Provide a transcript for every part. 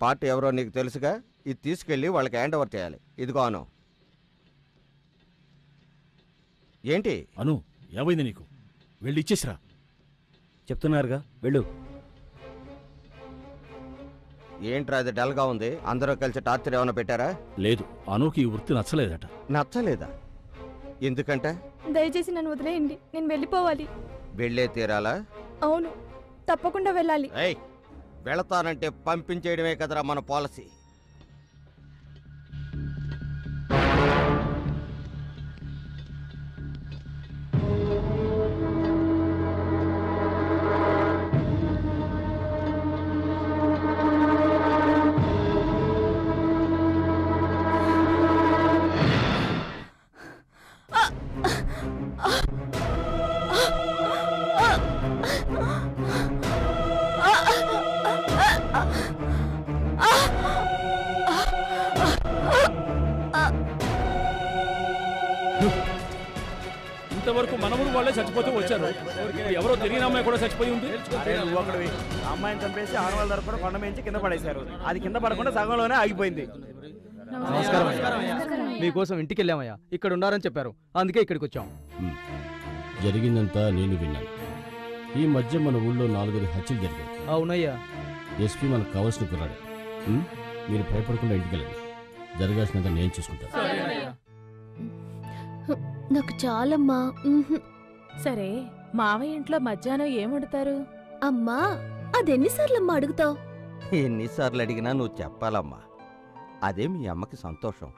Party ఎవరో నీకు తెలుసుగా, ఇది తీసుకెళ్ళి వాళ్ళకి హ్యాండ్ ఓవర్ చేయాలి. ఇదిగో అను. ఏంటి అను, ఏమైంది నీకు? వెళ్ళి ఇచ్చేసిరా. చెప్తున్నారుగా, వెళ్ళు. ఏంట్రా అది డల్గా ఉంది? అందరూ కలిసి టార్చర్ ఏమైనా పెట్టారా? లేదు, అనుకి ఈ వృత్తి నచ్చలేదట. నచ్చలేదా? ఎందుకంటే? దయచేసి నన్ను వదిలేయండి, నేను వెళ్ళిపోవాలి. వెళ్ళే తీరాలా? అవును, తప్పకుండా వెళ్ళాలి. వెళతానంటే పంపించేయడమే కదరా మన పాలసీ. ఇంతవరకు మనములు వాళ్ళే చచ్చిపోతూ వచ్చారు. ఎవరో తెలియని అమ్మాయి కూడా చచ్చిపోయి ఉంది. అమ్మాయిని చంపేసి 600 తరపున కొండ మించి కింద పడేశారు. అది కింద పడకుండా సగంలోనే ఆగిపోయింది. మీకోసం ఇంటికి వెళ్ళామయ్యా, ఇక్కడ ఉండాలని చెప్పారు, అందుకే ఇక్కడికి వచ్చాం. జరిగిందంతా నేను విన్నాను. ఈ మధ్య మన ఊళ్ళో 4 హత్యలు జరిగాయి. అవునయ్యా. ఎస్పీ మనకు కావాల్సిన కుర్రాడు. మీరు భయపడకుండా ఇంటికి వెళ్ళండి. జరగాల్సినంత నేను చూసుకుంటాను. నాకు చాలమ్మా. సరే, మావయ్య ఇంట్లో మధ్యాహ్నం ఏం వండుతారు? అమ్మా, అదెన్నిసార్లమ్మా అడుగుతావు? ఎన్నిసార్లు అడిగినా నువ్వు చెప్పాలమ్మా. అదే మీ అమ్మకి సంతోషం.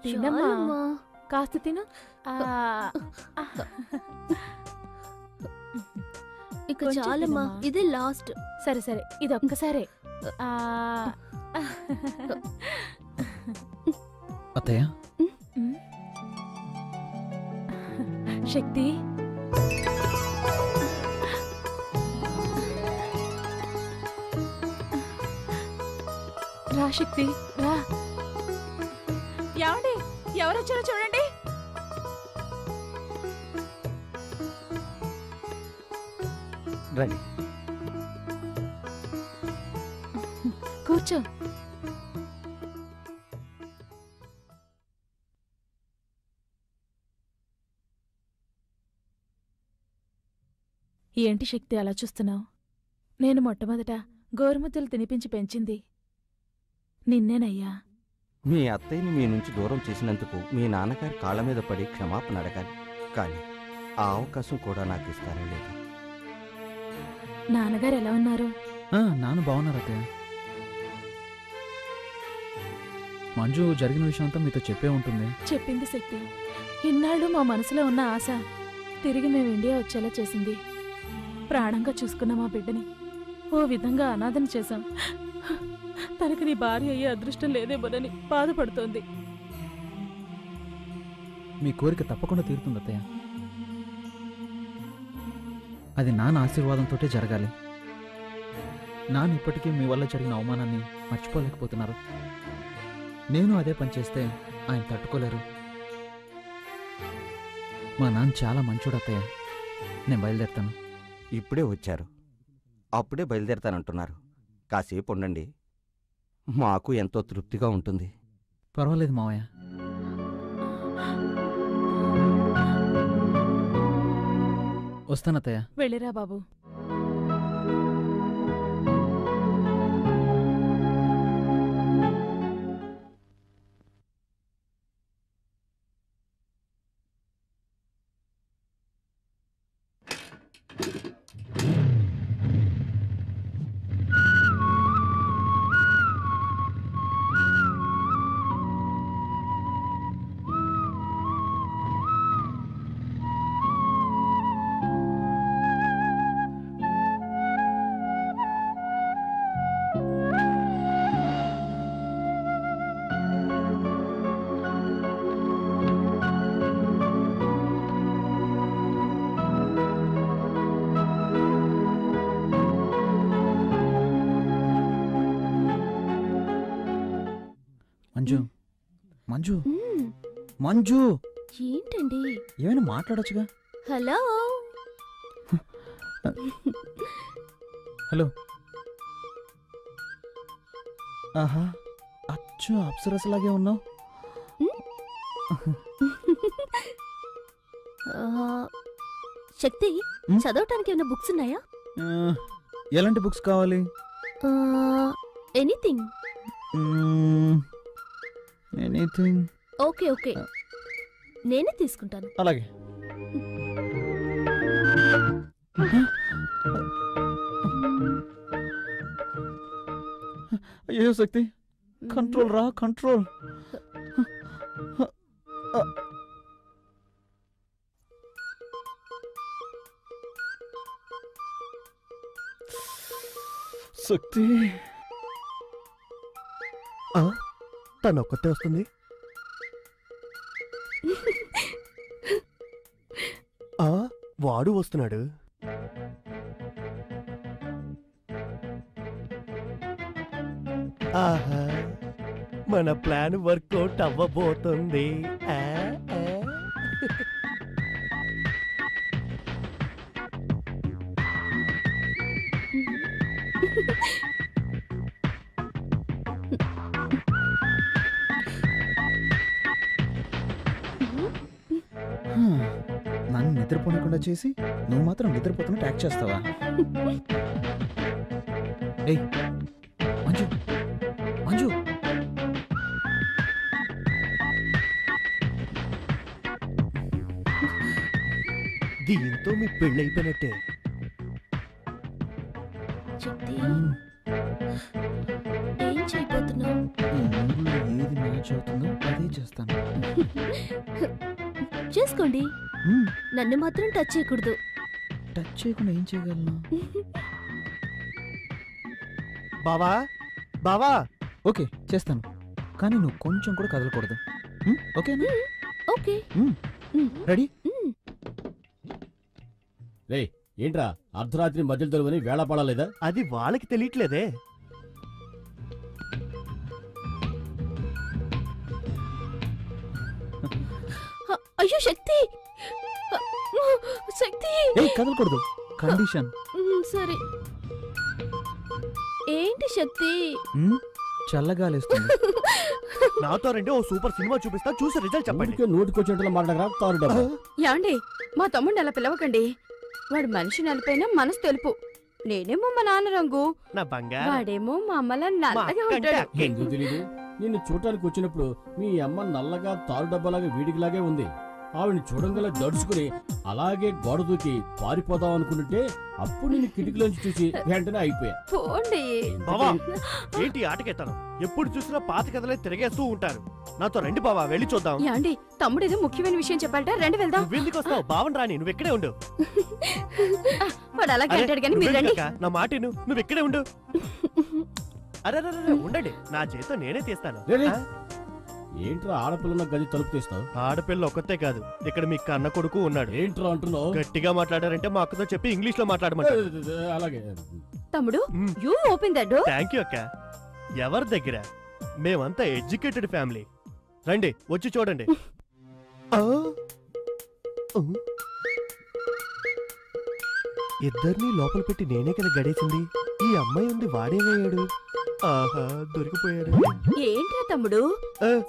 తినమ్మా, కాస్త తిను. ఇక చాలమ్మా, ఇదే లాస్ట్. సరే సరే, ఇది ఒక్కసారే. అత్తయ్య, శక్తి, రా శక్తి, రా. ఏమండి, ఎవరొచ్చారో చూడండి. రండి, కూర్చో. ఏంటి శక్తి అలా చూస్తున్నావు? నేను మొట్టమొదట గోరుముద్దలు తినిపించి పెంచింది నిన్నేనయ్యా. మీ అత్తయ్యని మీ నుంచి దూరం చేసినందుకు మీ నాన్నగారి కాళ్ళ మీద పడి క్షమాపణ అడగాలి, కానీ ఆ అవకాశం కూడా నాకు ఇస్తారో లేదు. నాన్నగారు ఎలా ఉన్నారు? నాన్న బాగున్నారు అత్తయ్య. మంజు జరిగిన విషయం అంతా మీతో చెప్పే ఉంటుంది. చెప్పింది శక్తి. ఇన్నాళ్ళు మా మనసులో ఉన్న ఆశ తిరిగి మేము ఇండియా వచ్చేలా చేసింది. ప్రాణంగా చూసుకున్న మా బిడ్డని ఓ విధంగా అనాథన చేశాం. తనకి నీ భార్య అయ్యే అదృష్టం లేదేమోనని బాధపడుతోంది. మీ కోరిక తప్పకుండా తీరుతుంది అత్తయ్య. అది నాన్న ఆశీర్వాదంతో జరగాలి. నాన్న ఇప్పటికీ మీ వల్ల జరిగిన అవమానాన్ని మర్చిపోలేకపోతున్నారు. నేను అదే పని చేస్తే ఆయన తట్టుకోలేరు. మా నాన్న చాలా మంచోడు అత్తయ్య. నేను బయలుదేరుతాను. ఇప్పుడే వచ్చారు, అప్పుడే బయలుదేరతానంటున్నారు. కాసేపు ఉండండి, మాకు ఎంతో తృప్తిగా ఉంటుంది. పర్వాలేదు మావయ్య. వస్తానత్తయ్య. వెళ్ళిరా బాబు. మంజు, మంజు, మంజు, ఏంటండి? ఏమైనా మాట్లాడొచ్చుగా. Hello, hello. ఆహా, అచ్చు అప్సరసలాగే ఉన్నావు. శక్తి, చదవటానికి ఏమైనా బుక్స్ ఉన్నాయా? ఎలాంటి బుక్స్ కావాలి? ఎనీథింగ్. ఎనీథింగ్. ఓకే ఓకే, నేనే తీసుకుంటాను. అలాగే. అయ్యో శక్తి, కంట్రోల్ రా, కంట్రోల్. శక్తి తను ఒక్కతే వస్తుంది. వాడు వస్తున్నాడు. ఆహా, మన ప్లాన్ వర్కౌట్ అవ్వబోతుంది. నన్ను నిద్రపోనకుండా చేసి నువ్వు మాత్రం నిద్రపోతున్నట్టు యాక్ట్ చేస్తావా? ఏయ్ మంజు, మంజు, దీంతో మీ పెళ్ళైపోయినట్టే. శక్తి, ఏం చేయబోతున్నావు? ఈ మూడులో ఏది మ్యాచ్ అవుతుందో అదే చేస్తాను. చేసుకోండి, నన్ను మాత్రం టచ్ చేయకూడదు. టచ్ చేయకుండా ఏం చేయగలను? బావా, బావా. ఓకే చేస్తాను, కానీ నువ్వు కొంచెం కూడా కదలకూడదు. ఓకేనా? ఓకే. రెడీ? రే ఏంట్రా అర్ధరాత్రి మధ్యలో తరువని వేళ పడలేదా? అది వాళ్ళకి తెలియట్లేదే. అయ్యో శక్తి, శక్తి. ఏయ్ కదలకూడదు, కండిషన్. సరే. ఏంటి శక్తి? చల్లగాలేస్తుంది. నాతో రండి, ఓ సూపర్ సినిమా చూపిస్తా, చూసి రిజల్ట్ చెప్పండి. నోటికొచ్చేట్లా మాట్లాడరా తారు డబ్బా. యాండి, మా తమ్ముడిని అలా పిలవకండి. వాడు మనిషి నలిపైనా మనసు తెలుపు. నేనేమో మా నాన్న రంగు, నా బంగారం. వాడేమో మా అమ్మలా నల్లగా ఉంటాడు. ఎందుకు తెలీదు? నిన్ను చూడటానికి వచ్చినప్పుడు మీ అమ్మ నల్లగా తారు డబ్బాలాగా వీడికిలాగే ఉంది. ఆవిడని చూడంగల దడుచుకుని అలాగే గోడ దూకి పారిపోదాం అనుకుంటుంటే అప్పుడు నేను కిటికీలోంచి చూసి వెంటనే అయిపోయా. పోండి. బావా, ఏంటి ఆటకెత్తాను? ఎప్పుడు చూసినా పాత కథలే తిరిగేస్తూ ఉంటారు. నాతో రండి బావా, వెళ్ళి చూద్దాం. యాండి, తమ్ముడు ఏదో ముఖ్యమైన విషయం చెప్పాలట, రండి వెళ్దాం. నువ్వెందుకు వస్తావు? బావన్ రాని, నువ్వు ఇక్కడే ఉండు. వాడు అలాగే అంటాడు కానీ మీరు రండి. నా మాట నువ్వు ఇక్కడే ఉండు. అరే ఉండండి, నా చేతితో నేనే తీస్తాను. ఏంట్రా ఆడపిల్ల గది తలుపు తీస్తావు? ఆడపిల్ల ఒక్కతే కాదు, ఇక్కడ మీ కన్న కొడుకు ఉన్నాడు. ఏంట్రా అంటున్నావు? గట్టిగా మాట్లాడారంటే మా అక్కతో చెప్పి ఇంగ్లీష్ లో మాట్లాడమంటారు. అలాగే తమ్ముడు, you open that door. Thank you అక్క. ఎవరి దగ్గర? మేమంతా ఎడ్యుకేటెడ్ ఫ్యామిలీ. రండి, వచ్చి చూడండి. ఇద్దరిని లోపల పెట్టి నేనే కదా గడేసింది. ఈ అమ్మాయి ఉంది, వాడేమయ్యాడు? ఆహా, దొరికిపోయాడు. ఏంట్రా తమ్ముడు,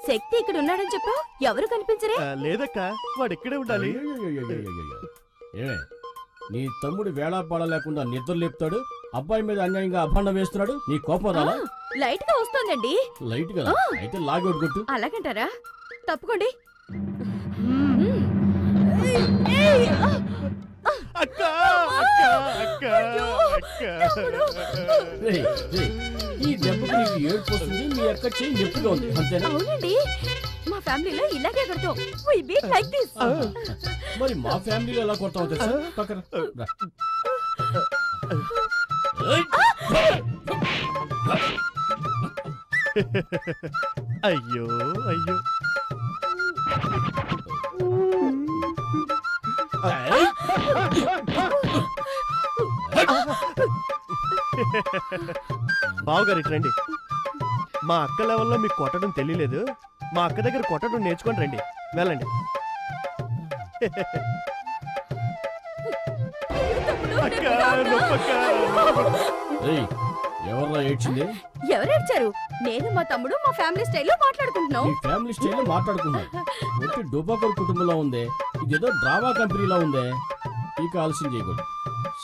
శక్తి ఇక్కడ ఉన్నాడని చెప్పావు, ఎవరు కనిపించరే? లేదక్క, వాడు ఇక్కడే ఉండాలి. ఏమే, నీ తమ్ముడు వేళా పాడ లేకుండా నిద్ర లేపుతాడు, అబ్బాయి మీద అన్యాయంగా అభాండం వేస్తున్నాడు. నీ కోపం రాలా? లైట్ గా వస్తోందండి. లైట్ కదా, అయితే లాగౌట్ కొట్టు. అలాగంటారా? తప్పుకోండి. అక్క, అక్క, అక్క, అక్క. ఈ దెబ్బకి నీకు ఏడుపు వస్తుంది, మీ అక్క చెయ్యి నొప్పిగా ఉంది, అంతేనా? అవునండి, మా ఫ్యామిలీలో ఇలాగే కొడతాం. We beat like this. మరి మా ఫ్యామిలీలో ఎలా కొడతావు తెలుసా? పక్కన రా. అయ్యో అయ్యో. బావగారు ఇటు రండి. మా అక్క లెవెల్లో మీకు కొట్టడం తెలియలేదు. మా అక్క దగ్గర కొట్టడం నేర్చుకొని రండి. వెళ్ళండి. అక్క, నొప్పక్క. ఎవర్రా ఏడ్చింది? ఎవరేడ్చారు? నేను మా తమ్ముడు మా ఫ్యామిలీ స్టైల్లో మాట్లాడుకుంటున్నాం. మీ ఫ్యామిలీ స్టైల్లో మాట్లాడుకున్నాం. ఒట్టి డోబాకర్ కుటుంబంలో ఉందే, ఇదేదో డ్రామా కంపెనీలో ఉందే. ఇక ఆలస్యం చేయకూడదు.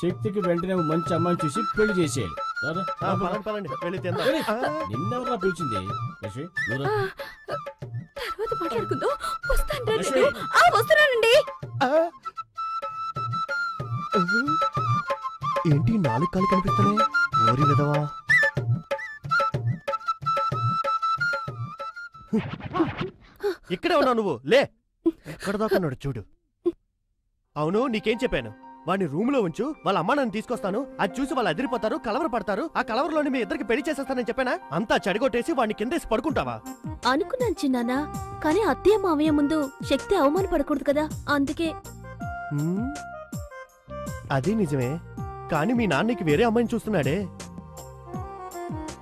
శక్తికి వెంటనే మంచి అమ్మాయిని చూసి పెళ్లి చేసేయాలి. నిన్నెవరా పిలిచింది? తర్వాత మాట్లాడుకుందాం. వస్తున్నానండి. ఏంటి 4 కాళ్ళు కనిపిస్తున్నాయి? ఓరి విధవా. ఇక్కడే ఉన్నావు నువ్వు. లే, ఎక్కడ దాకున్నాడు చూడు. అవును, నీకేం చెప్పాను? వాడిని రూమ్ లో ఉంచు, వాళ్ళ అమ్మ నన్ను తీసుకొస్తాను, అది చూసి వాళ్ళు అదిరిపోతారు, కలవర పడతారు, ఆ కలవరలోని మీ ఇద్దరికి పెళ్లి చేసేస్తానని చెప్పానా? అంతా చెడగొట్టేసి వాడిని కిందేసి పడుకుంటావా? అనుకున్నాను చిన్నానా, కానీ అత్తయ్య మావయ్య ముందు శక్తి అవమానపడకూడదు కదా, అందుకే. అది నిజమే, కానీ మీ నాన్నకి వేరే అమ్మాయిని చూస్తున్నాడే.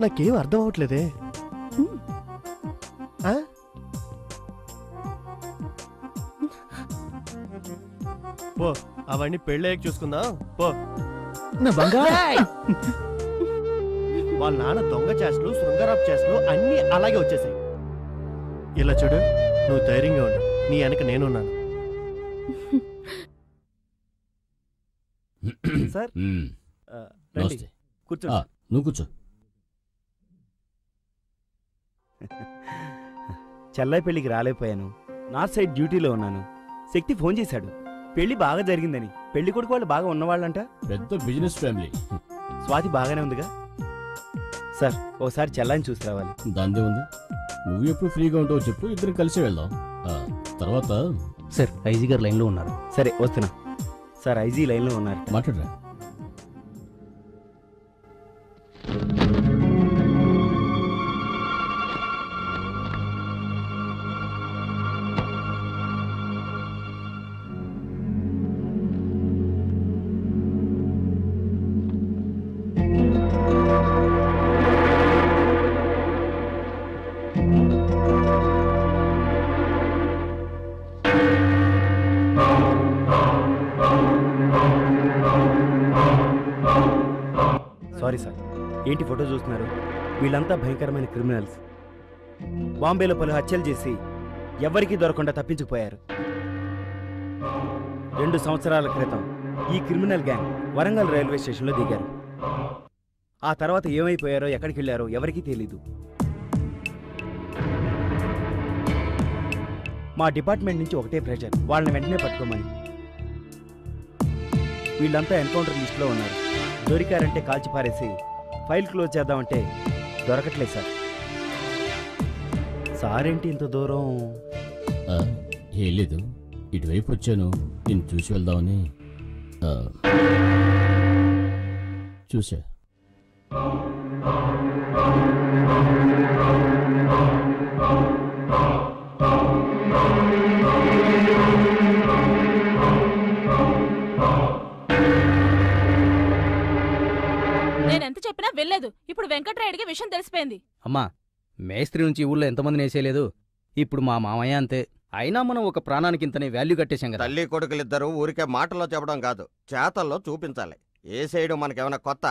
నాకేం అర్థం అవట్లేదే. పో, అవన్నీ పెళ్ళయ్యాక చూసుకుందాం. పో. వాళ్ళ నాన్న దొంగ చేష్టలు, శృంగారపు చేష్టలు అన్నీ అలాగే వచ్చేసాయి. ఇలా చూడు, నువ్వు ధైర్యంగా ఉండు, నీ వెనక నేనున్నాను. సార్ కూర్చో. నువ్వు కూర్చో. చెల్లై పెళ్లికి రాలేకపోయాను. నార్త్ సైడ్ డ్యూటీలో ఉన్నాను. శక్తి ఫోన్ చేశాడు, పెళ్లి బాగా జరిగిందని. పెళ్లి కొడుకు వాళ్ళు బాగా ఉన్నవాళ్ళంట. పెద్ద బిజినెస్ ఫ్యామిలీ. స్వాతి బాగానే ఉందిగా సార్? ఓసారి చెల్లాయిని చూసి రావాలి. దాందే ఉంది. నువ్వు ఎప్పుడు ఫ్రీగా ఉంటావో చెప్పు, ఇద్దరం కలిసి వెళ్దాం. తర్వాత సార్, ఐజీ గారు లైన్లో ఉన్నారు. సరే వస్తున్నా. సార్, ఐజీ లైన్లో ఉన్నారు, మాట్లాడరా. Sorry sir. ఏంటి ఫోటో చూస్తున్నారు? వీళ్ళంతా భయంకరమైన క్రిమినల్స్. బాంబేలో పలు హత్యలు చేసి ఎవరికీ దొరకకుండా తప్పించుకుపోయారు. 2 సంవత్సరాల క్రితం ఈ క్రిమినల్ గ్యాంగ్ వరంగల్ రైల్వే స్టేషన్లో దిగారు. ఆ తర్వాత ఏమైపోయారో, ఎక్కడికి వెళ్ళారో ఎవరికీ తెలీదు. మా డిపార్ట్మెంట్ నుంచి ఒకటే ప్రెషర్, వాళ్ళని వెంటనే పట్టుకోమని. వీళ్ళంతా ఎన్కౌంటర్ లిస్టులో ఉన్నారు. దొరికారంటే కాల్చి పారేసి ఫైల్ క్లోజ్ చేద్దామంటే దొరకట్లేదు సార్. సార్ ఏంటి ఇంత దూరం? ఏం లేదు, ఇటువైపు వచ్చాను, నేను చూసి వెళ్దామని. చూసా. నేనెంత చెప్పినా వెళ్ళలేదు. ఇప్పుడు వెంకట్రాయుడికి విషయం తెలిసిపోయింది. అమ్మా, మేస్త్రి నుంచి ఊళ్ళో ఎంతమందిని వేసేయలేదు. ఇప్పుడు మా మామయ్య అంతే. అయినా మనం ఒక ప్రాణానికి ఇంతనే వాల్యూ కట్టేశాం కదా. తల్లి కొడుకులిద్దరూ ఊరికే మాటల్లో చెప్పడం కాదు, చేతల్లో చూపించాలి. ఏసేయడం మనకేమైనా కొత్త?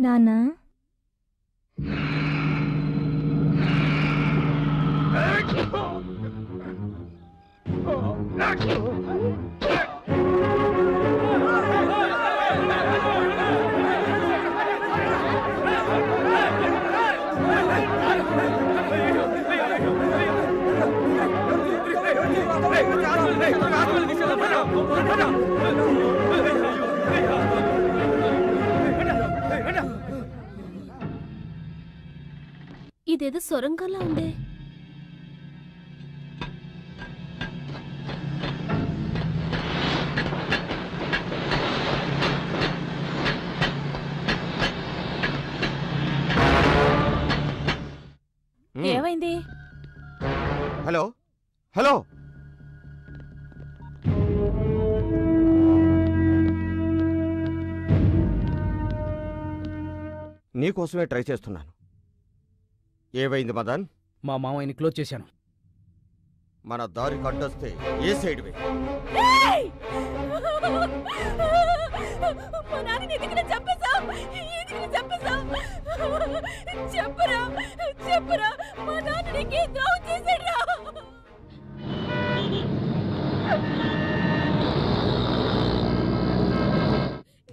నానా ఇదేదో సొరంగంలా ఉందే. ఏమైంది? హలో హలో నీకోసమే ట్రై చేస్తున్నాను. ఏవైంది మదన్? మా మామయ్యని క్లోజ్ చేశాను. మన దారి కట్టొస్తే ఏ సైడ్ వే? చెప్పరా మా నాన్న నీకే ద్రోహం చేశాడురా.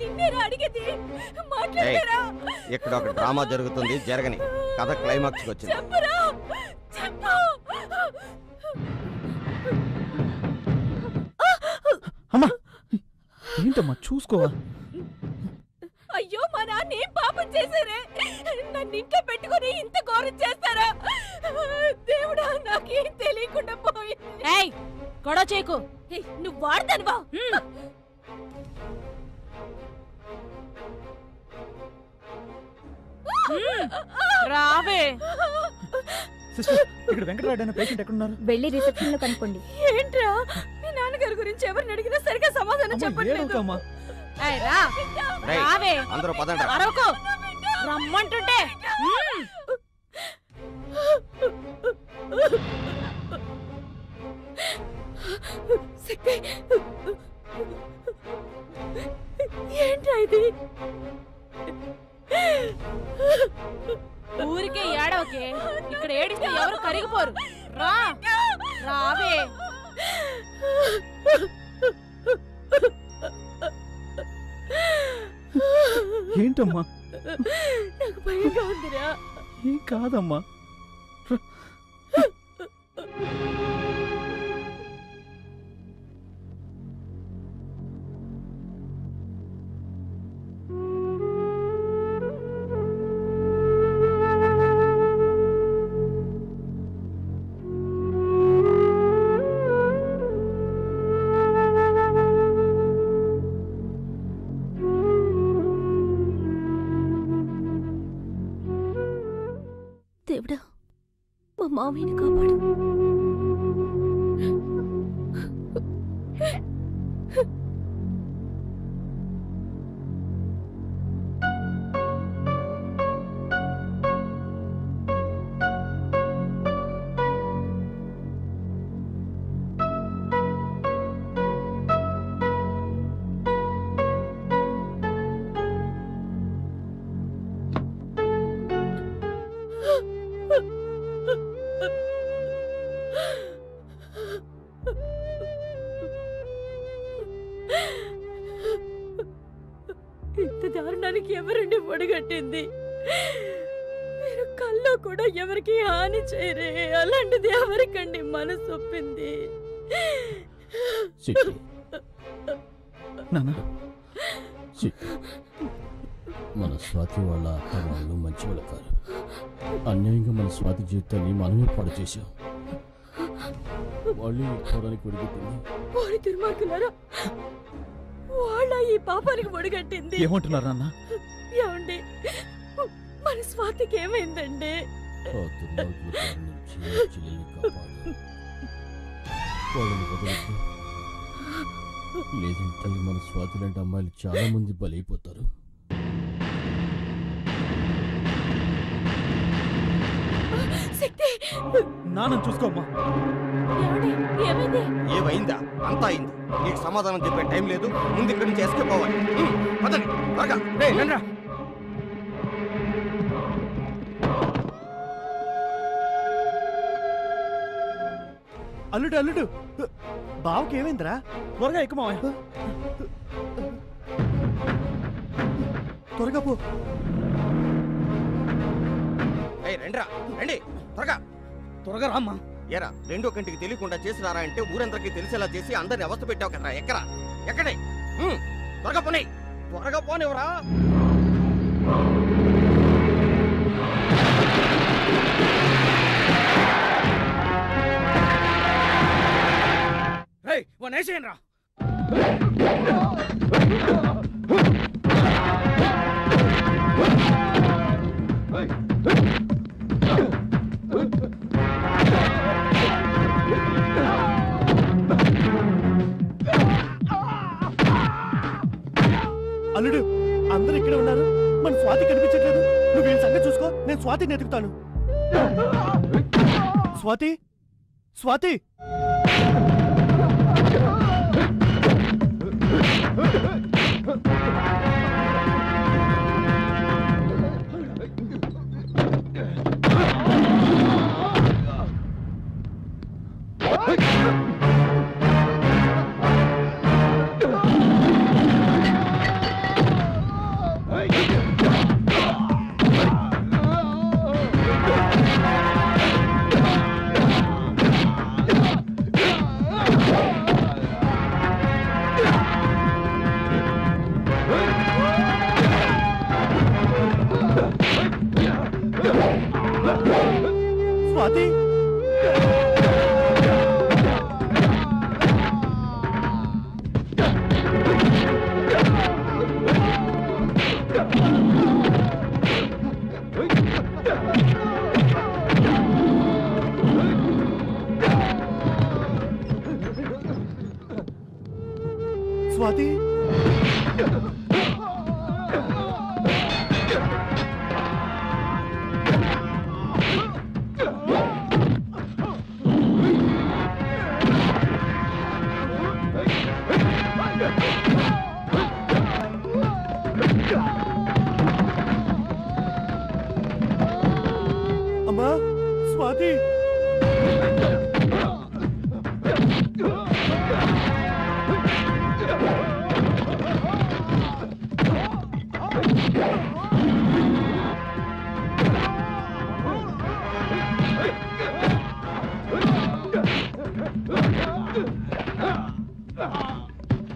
నిన్నేరా అడిగేది, మాట్లాడరా. ఇక్కడ ఒక డ్రామా జరుగుతుంది, జరగని. కథ క్లైమాక్స్కి వచ్చింది. చెప్పరా, చెప్పు. అమ్మా ఏంటమ్మా చూసుకోవా? అయ్యో మా నాన్న ఏం పాపం చేశారే? నన్ను ఇంట్లో పెట్టుకుని ఇంత ఘోరం చేస్తారా? దేవుడా నాకేం తెలియకుండా పోయింది. గొడవ చేయకు. నువ్వు వాడతానువా? రావే. ఇక్కడ వెంకటరాడు అనే పేషెంట్ ఎక్కడున్నారు? వెళ్ళి రిసెప్షన్ లో కనుక్కోండి. ఏంట్రా మీ నాన్నగారి గురించి ఎవరిని అడిగినా సరిగా సమాధానం చెప్పట్లేదు. రావే. అందరూ పదండి. అరవకు. రమ్మంటుంటే ఏంట్రా ఇది? ఊరికే ఏడవకే. ఇక్కడ ఏడిస్తే ఎవరు కరిగిపోరు. రా రావే. ఏంటమ్మా? నాకు భయంగా ఉందిరా. ఏం కాదమ్మా. దేవుడా మా మామయ్యని కాపాడు. ఇంత దారుణానికి ఎవరండి ఒడిగట్టింది? మీరు కల్లో కూడా ఎవరికి హాని చేయరే. అలాంటిది ఎవరికండి మనసు ఒప్పింది? మన స్వాతి వాళ్ళ అత్త వాళ్ళు మంచి వాళ్ళు కాదు. అన్యాయంగా మన స్వాతి జీవితాన్ని మనమే పాడు చేశాం. వాళ్ళు పోవడానికి ఒడిగట్టింది. వాడి దుర్మార్గులారా, వాళ్ళ ఈ పాపానికి ఒడిగట్టింది. ఏమంటున్నారు నాన్న? ఏమండి మన స్వాతికి ఏమైందండి? ఆ దుర్మార్గుల బారి నుంచి నా చెల్లెల్ని కాపాడు. వాళ్ళని వదలొద్దు. లేదంటే మన స్వాతి లాంటి అమ్మాయిలు చాలా మంది బలైపోతారు. నాన్న చూసుకోమ్మా. ఏమైంది? ఏమైందా? అంతా అయింది. నీకు సమాధానం చెప్పే టైం లేదు. ముందు ఇక్కడి నుంచి ఎస్కేప్ అవ్వాలి. పదండి త్వరగా. రండ్రా. అల్లుడు అల్లుడు బావకి ఏమైందిరా? త్వరగా ఎక్కువ మావయ్య. త్వరగా పో. రండిరా రండి త్వరగా. త్వరగా రామ్మా. ఏరా రెండో కంటికి తెలియకుండా చేసినారా అంటే ఊరందరికీ తెలిసేలా చేసి అందరిని అవస్థ పెట్టావు కదరా. ఎక్కరా ఎక్కడే? త్వరగా పోనీ. త్వరగా పోనివరా. వేసేయండి రా. అల్లుడు అందరూ ఇక్కడ ఉన్నారు. మన స్వాతి కనిపించట్లేదు. నువ్వు వీళ్ళ సంగతి చూసుకో, నేను స్వాతిని ఎతుకుతాను. స్వాతి స్వాతి స్వాతి స్వాతి అమ్మా స్వాతి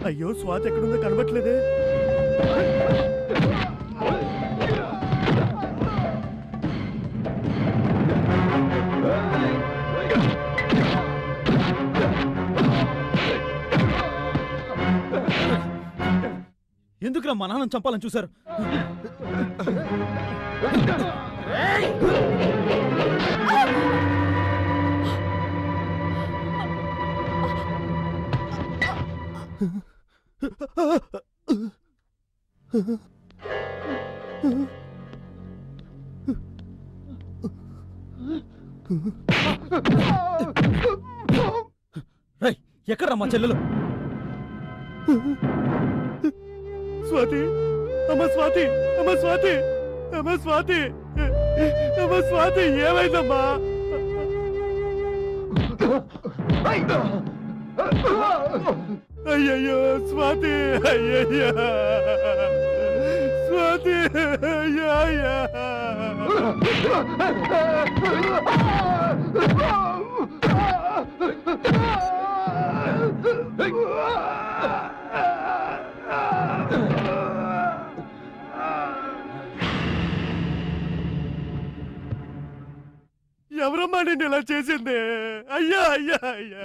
అయ్యో స్వాతి ఎక్కడుందో కనబట్లేదే. ఎందుకురా మా నాన్నని చంపాలని చూశారు? ఎక్కడ్రా మా చెల్లెలు? స్వాతి అమ్మ స్వాతి అమ్మ స్వాతి అమ్మ స్వాతి అమ్మ స్వాతి ఏమైందమ్మా? అయ్యయ్యో స్వాతి అయ్యయ్యా స్వాతి అయ్యా ఎవరమ్మా నేను ఇలా చేసింది? అయ్యా అయ్యా అయ్యా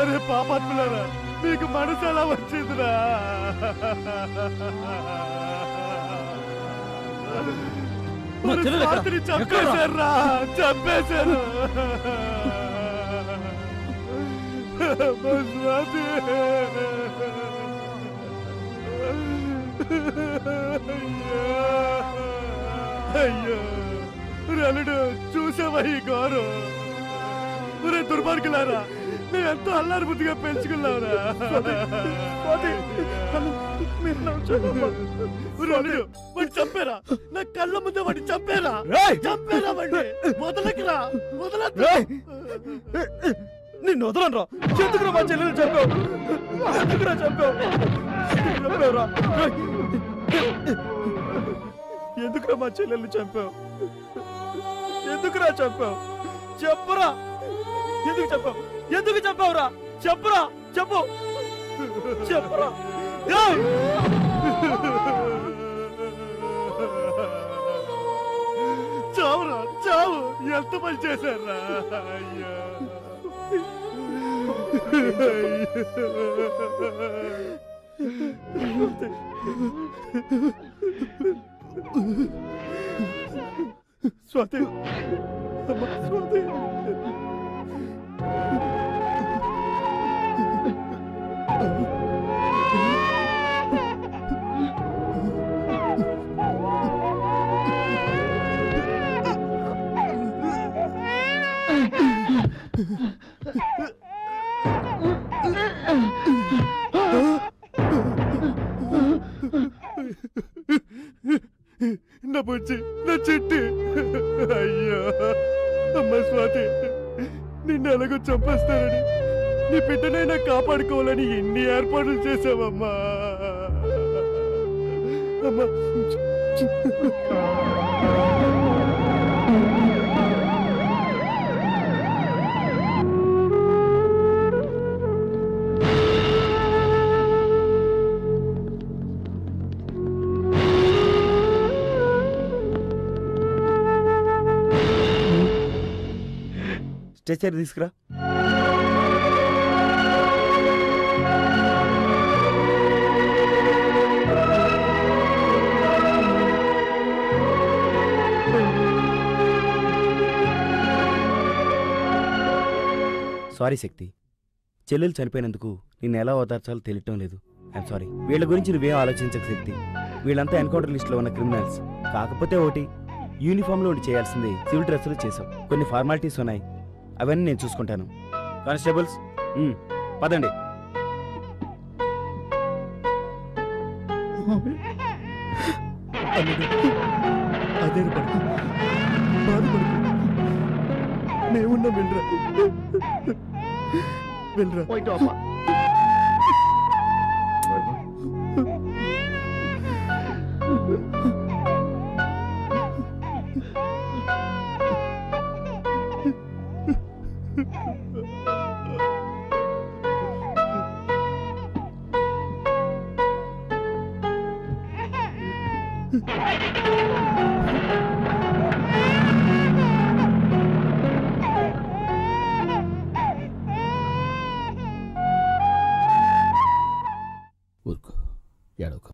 అరే పాపాత్ములారా మీకు మనసు ఎలా వచ్చిందిరా? రాత్రి చంపేశారా? చంపేశారు స్వాతి. అయ్యా అయ్యో రలుడు చూసావా ఈ ఘోరం? ఒరే దుర్మార్గులారా, మేము ఎంతో అల్లారు బుద్ధిగా పెంచుకున్నావురా. రలుడు వాడిని చంపారా? నా కళ్ళ ముందే వాడిని చంపారా? చంపారా వాడిని? వదలకురా, వదలద్దు. నిన్ను వదలనరా. ఎందుకురా మా చెల్లెలు చంపావు? ఎందుకురా చంపావు? చంపావురా. ఎందుకురా మా చెల్లెల్ని చంపావు? ఎందుకురా చంపావు? చెప్పరా. ఎందుకు చంపావు? ఎందుకు చంపావురా? చెప్పరా, చెప్పు, చెప్పరా. చావురా, చావు. ఎంత పని చేశారా? అయ్యో స్వాతి, అమ్మా స్వాతి. నా బుజ్జి, నా చెట్టి. అయ్యో అమ్మ స్వాతి, నిన్ను ఎలాగో చంపేస్తానని, నీ బిడ్డనైనా కాపాడుకోవాలని ఎన్ని ఏర్పాట్లు చేసావమ్మా. అమ్మా స్ట్రెచర్ తీసుకురా. సారీ శక్తి, చెల్లెలు చనిపోయినందుకు నిన్ను ఎలా ఓదార్చాలో తెలియటం లేదు. I'm sorry. వీళ్ళ గురించి నువ్వేం ఆలోచించక శక్తి. వీళ్ళంతా ఎన్కౌంటర్ లిస్టులో ఉన్న క్రిమినల్స్. కాకపోతే ఒకటి, యూనిఫామ్లో ఉండి చేయాల్సింది సివిల్ డ్రెస్సులు చేసాం. కొన్ని ఫార్మాలిటీస్ ఉన్నాయి, అవన్నీ నేను చూసుకుంటాను. కానిస్టేబుల్స్ పదండి. అదే పడుకు, బాధపడుకు. మేమున్నాం, వెళ్ళరా వెళ్ళరా. ఊరుకో, ఏడవకు.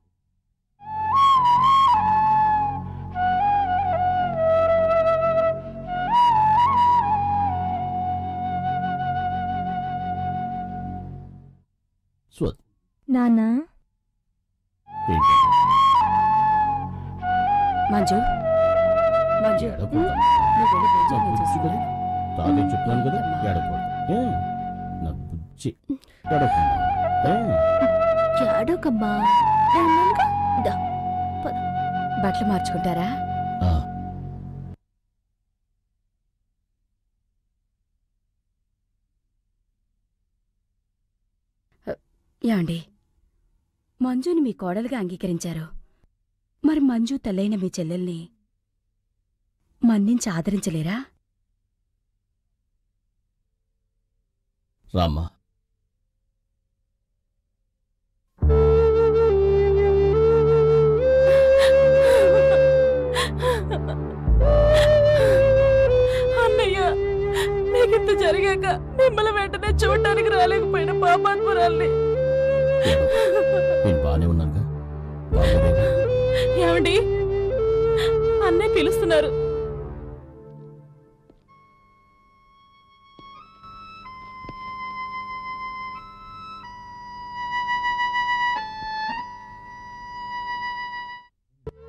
నానా మంజు, మంజు ఏడవకు. నువ్వు వెళ్ళి భోజనం నా బుజ్జి కదా, తాతయ్య చెప్తున్నాను కదా, ఏడవకూడదు. నా బుజ్జి, ఏడవకుండా. ఏడోకమ్మా. బట్టలు మార్చుకుంటారా? ఏమండి, మంజుని మీ కోడలుగా అంగీకరించారు. మరి మంజు తల్లైన మీ చెల్లెల్ని మన్నించి ఆదరించలేరా? రామ్మా, అన్నయ్య, నీకింత జరిగాక మిమ్మల్ని వెంటనే చూడటానికి రాలేకపోయిన పాపాత్మురాల్ని. నేను బాగానే ఉన్నానుగా. బాగోలేదా? ఏమండి, అన్నయ్య పిలుస్తున్నారు.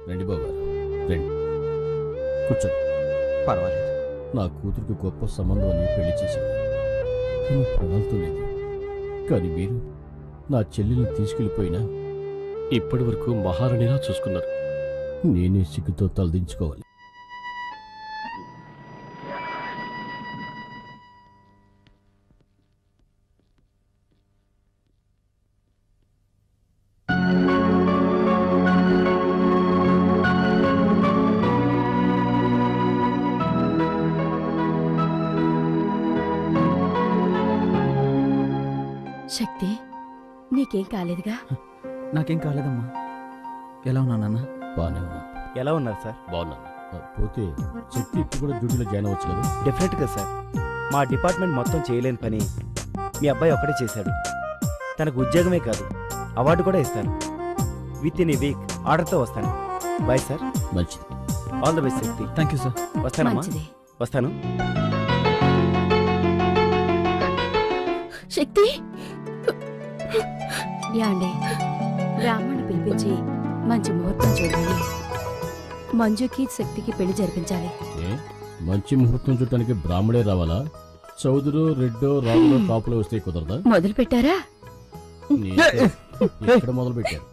రండి బాబు, రండి. కూర్చోండి. పర్వాలేదు. నా కూతురికి గొప్ప సంబంధం అని పెళ్లి చేశాను. కానీ ప్రాణాలతో లేదు. కానీ మీరు నా చెల్లెల్ని తీసుకెళ్ళిపోయినా ఇప్పటి వరకు మహారాణిలా చూసుకున్నారు. నేనే సిగ్గుతో తలదించుకోవాలి. శక్తి, నీకేం కాలేదుగా? నాకేం కాలేదమ్మా. ఎలా ఉన్నా నాన్న? బానే ఉన్నా. ఎలా ఉన్నారు సార్? బాగున్నాను. పోతే శక్తి ఇప్పుడు కూడా డ్యూటీలో జాయిన్ అవ్వచ్చు కదా? డెఫినెట్గా సార్. మా డిపార్ట్మెంట్ మొత్తం చేయలేని పని మీ అబ్బాయి ఒక్కడే చేశాడు. తనకు ఉద్యోగమే కాదు, అవార్డు కూడా ఇస్తాను. విత్ ఇన్ ఏ వీక్ ఆర్డర్తో వస్తాను. Bye sir. మంచిది. All the best Shakti. Thank you sir. వస్తానమ్మా. మంచిది. వస్తాను. శక్తి, యాండి బ్రాహ్మణ్ణి పిలిపించి మంచి ముహూర్తం చూడాలి. మంజుకి శక్తికి పెళ్లి జరిపించాలి. మంచి ముహూర్తం చూడటానికి బ్రాహ్మడే రావాలా? చౌదరో రెడ్డో రాములో కాపులో వస్తే కుదరదా? మొదలు పెట్టారా? ఎక్కడ మొదలు పెట్టారు?